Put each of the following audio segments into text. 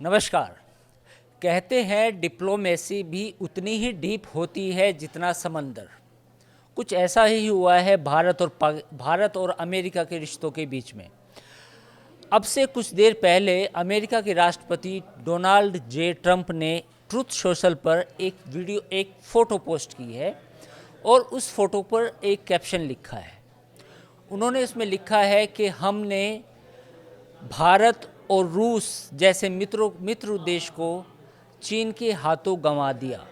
नमस्कार। कहते हैं डिप्लोमेसी भी उतनी ही डीप होती है जितना समंदर। कुछ ऐसा ही हुआ है भारत और अमेरिका के रिश्तों के बीच में। अब से कुछ देर पहले अमेरिका के राष्ट्रपति डोनाल्ड जे ट्रंप ने ट्रुथ सोशल पर एक फ़ोटो पोस्ट की है और उस फोटो पर एक कैप्शन लिखा है। उन्होंने इसमें लिखा है कि हमने भारत और रूस जैसे मित्र देश को चीन के हाथों गंवा दिया।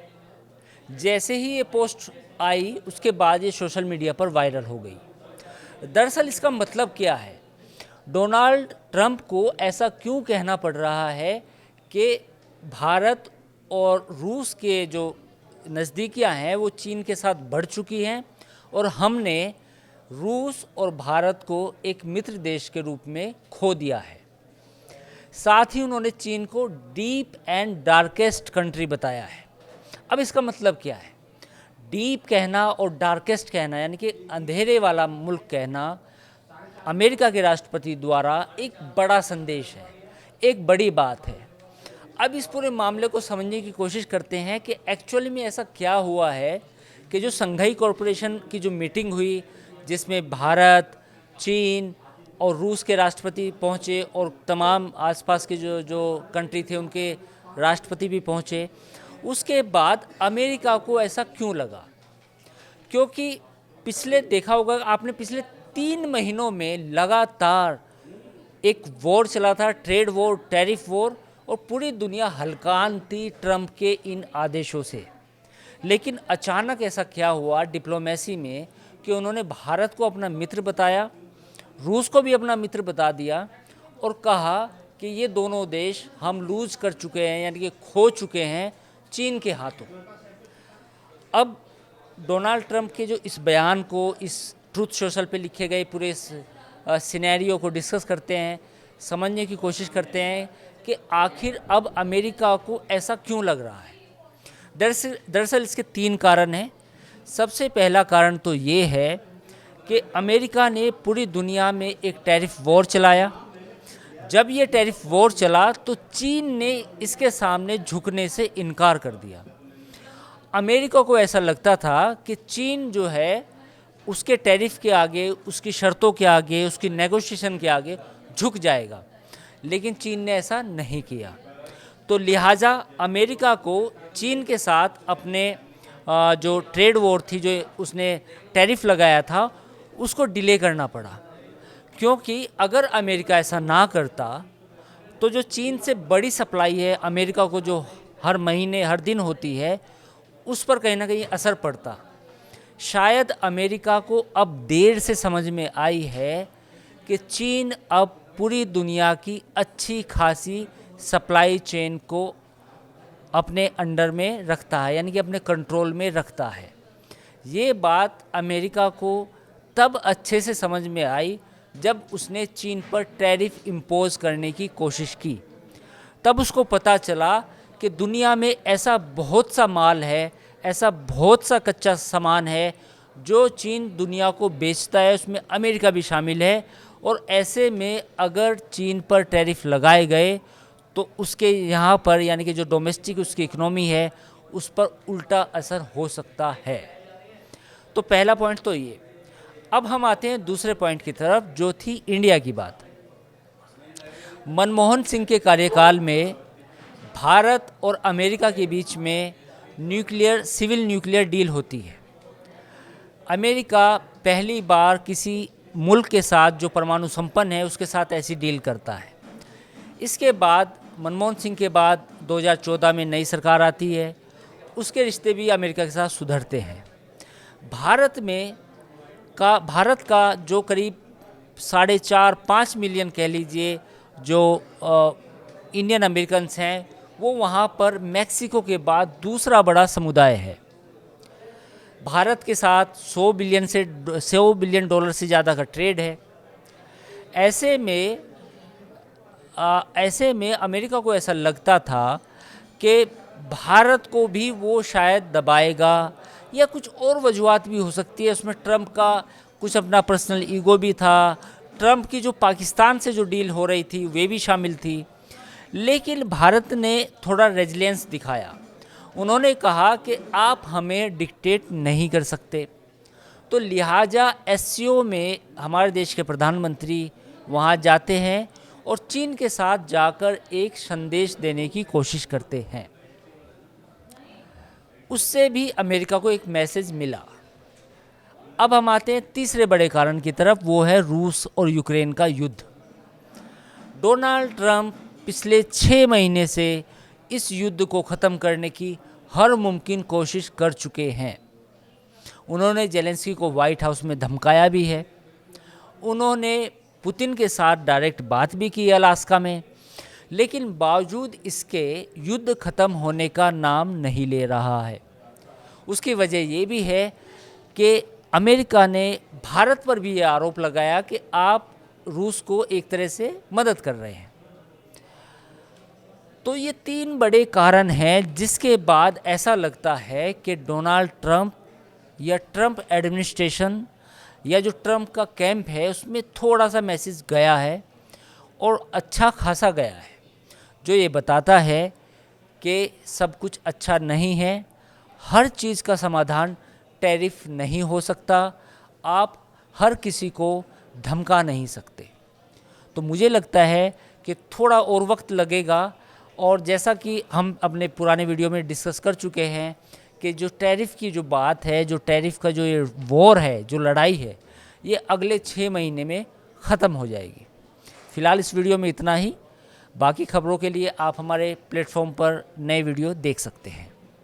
जैसे ही ये पोस्ट आई उसके बाद ये सोशल मीडिया पर वायरल हो गई। दरअसल इसका मतलब क्या है? डोनाल्ड ट्रंप को ऐसा क्यों कहना पड़ रहा है कि भारत और रूस के जो नज़दीकियां हैं वो चीन के साथ बढ़ चुकी हैं और हमने रूस और भारत को एक मित्र देश के रूप में खो दिया है। साथ ही उन्होंने चीन को डीप एंड डार्केस्ट कंट्री बताया है। अब इसका मतलब क्या है? डीप कहना और डार्केस्ट कहना यानी कि अंधेरे वाला मुल्क कहना अमेरिका के राष्ट्रपति द्वारा एक बड़ा संदेश है, एक बड़ी बात है। अब इस पूरे मामले को समझने की कोशिश करते हैं कि एक्चुअली में ऐसा क्या हुआ है कि जो शंघाई कॉरपोरेशन की जो मीटिंग हुई जिसमें भारत, चीन और रूस के राष्ट्रपति पहुँचे और तमाम आसपास के जो कंट्री थे उनके राष्ट्रपति भी पहुँचे, उसके बाद अमेरिका को ऐसा क्यों लगा? क्योंकि देखा होगा आपने, पिछले 3 महीनों में लगातार एक वॉर चला था, ट्रेड वॉर, टैरिफ वॉर, और पूरी दुनिया हलकान थी ट्रंप के इन आदेशों से। लेकिन अचानक ऐसा क्या हुआ डिप्लोमेसी में कि उन्होंने भारत को अपना मित्र बताया, रूस को भी अपना मित्र बता दिया और कहा कि ये दोनों देश हम लूज कर चुके हैं, यानी कि खो चुके हैं चीन के हाथों। अब डोनाल्ड ट्रंप के जो इस बयान को इस ट्रुथ सोशल पे लिखे गए पूरे सिनेरियो को डिस्कस करते हैं, समझने की कोशिश करते हैं कि आखिर अब अमेरिका को ऐसा क्यों लग रहा है। दरअसल इसके 3 कारण हैं। सबसे पहला कारण तो ये है कि अमेरिका ने पूरी दुनिया में एक टैरिफ वॉर चलाया। जब ये टैरिफ वॉर चला तो चीन ने इसके सामने झुकने से इनकार कर दिया। अमेरिका को ऐसा लगता था कि चीन जो है उसके टैरिफ के आगे, उसकी शर्तों के आगे, उसकी नेगोशिएशन के आगे झुक जाएगा, लेकिन चीन ने ऐसा नहीं किया। तो लिहाजा अमेरिका को चीन के साथ अपने जो ट्रेड वॉर थी, जो उसने टैरिफ लगाया था, उसको डिले करना पड़ा। क्योंकि अगर अमेरिका ऐसा ना करता तो जो चीन से बड़ी सप्लाई है अमेरिका को, जो हर महीने हर दिन होती है, उस पर कहीं ना कहीं असर पड़ता। शायद अमेरिका को अब देर से समझ में आई है कि चीन अब पूरी दुनिया की अच्छी खासी सप्लाई चेन को अपने अंडर में रखता है, यानी कि अपने कंट्रोल में रखता है। ये बात अमेरिका को तब अच्छे से समझ में आई जब उसने चीन पर टैरिफ इम्पोज करने की कोशिश की। तब उसको पता चला कि दुनिया में ऐसा बहुत सा माल है, ऐसा बहुत सा कच्चा सामान है जो चीन दुनिया को बेचता है, उसमें अमेरिका भी शामिल है। और ऐसे में अगर चीन पर टैरिफ लगाए गए तो उसके यहाँ पर, यानी कि जो डोमेस्टिक उसकी इकोनॉमी है, उस पर उल्टा असर हो सकता है। तो पहला पॉइंट तो ये। अब हम आते हैं दूसरे पॉइंट की तरफ, जो थी इंडिया की बात। मनमोहन सिंह के कार्यकाल में भारत और अमेरिका के बीच में सिविल न्यूक्लियर डील होती है। अमेरिका पहली बार किसी मुल्क के साथ जो परमाणु संपन्न है उसके साथ ऐसी डील करता है। इसके बाद मनमोहन सिंह के बाद 2014 में नई सरकार आती है, उसके रिश्ते भी अमेरिका के साथ सुधरते हैं। भारत का जो करीब 4.5-5 मिलियन कह लीजिए जो इंडियन अमेरिकन्स हैं, वो वहाँ पर मैक्सिको के बाद दूसरा बड़ा समुदाय है। भारत के साथ 100 बिलियन डॉलर से ज़्यादा का ट्रेड है। ऐसे में अमेरिका को ऐसा लगता था कि भारत को भी वो शायद दबाएगा, या कुछ और वजूहत भी हो सकती है। उसमें ट्रंप का कुछ अपना पर्सनल ईगो भी था। ट्रंप की जो पाकिस्तान से जो डील हो रही थी वे भी शामिल थी। लेकिन भारत ने थोड़ा रेजिलियंस दिखाया। उन्होंने कहा कि आप हमें डिक्टेट नहीं कर सकते, तो लिहाजा एससीओ में हमारे देश के प्रधानमंत्री वहाँ जाते हैं और चीन के साथ जाकर एक संदेश देने की कोशिश करते हैं। उससे भी अमेरिका को एक मैसेज मिला। अब हम आते हैं तीसरे बड़े कारण की तरफ, वो है रूस और यूक्रेन का युद्ध। डोनाल्ड ट्रंप पिछले 6 महीने से इस युद्ध को ख़त्म करने की हर मुमकिन कोशिश कर चुके हैं। उन्होंने जेलेंस्की को वाइट हाउस में धमकाया भी है। उन्होंने पुतिन के साथ डायरेक्ट बात भी की अलास्का में, लेकिन बावजूद इसके युद्ध ख़त्म होने का नाम नहीं ले रहा है। उसकी वजह ये भी है कि अमेरिका ने भारत पर भी ये आरोप लगाया कि आप रूस को एक तरह से मदद कर रहे हैं। तो ये 3 बड़े कारण हैं जिसके बाद ऐसा लगता है कि डोनाल्ड ट्रंप या ट्रंप एडमिनिस्ट्रेशन या जो ट्रंप का कैंप है उसमें थोड़ा सा मैसेज गया है और अच्छा खासा गया है, जो ये बताता है कि सब कुछ अच्छा नहीं है। हर चीज़ का समाधान टैरिफ नहीं हो सकता, आप हर किसी को धमका नहीं सकते। तो मुझे लगता है कि थोड़ा और वक्त लगेगा, और जैसा कि हम अपने पुराने वीडियो में डिस्कस कर चुके हैं कि जो टैरिफ की जो बात है, जो टैरिफ का जो ये वॉर है, जो लड़ाई है, ये अगले 6 महीने में ख़त्म हो जाएगी। फ़िलहाल इस वीडियो में इतना ही। बाकी खबरों के लिए आप हमारे प्लेटफॉर्म पर नए वीडियो देख सकते हैं।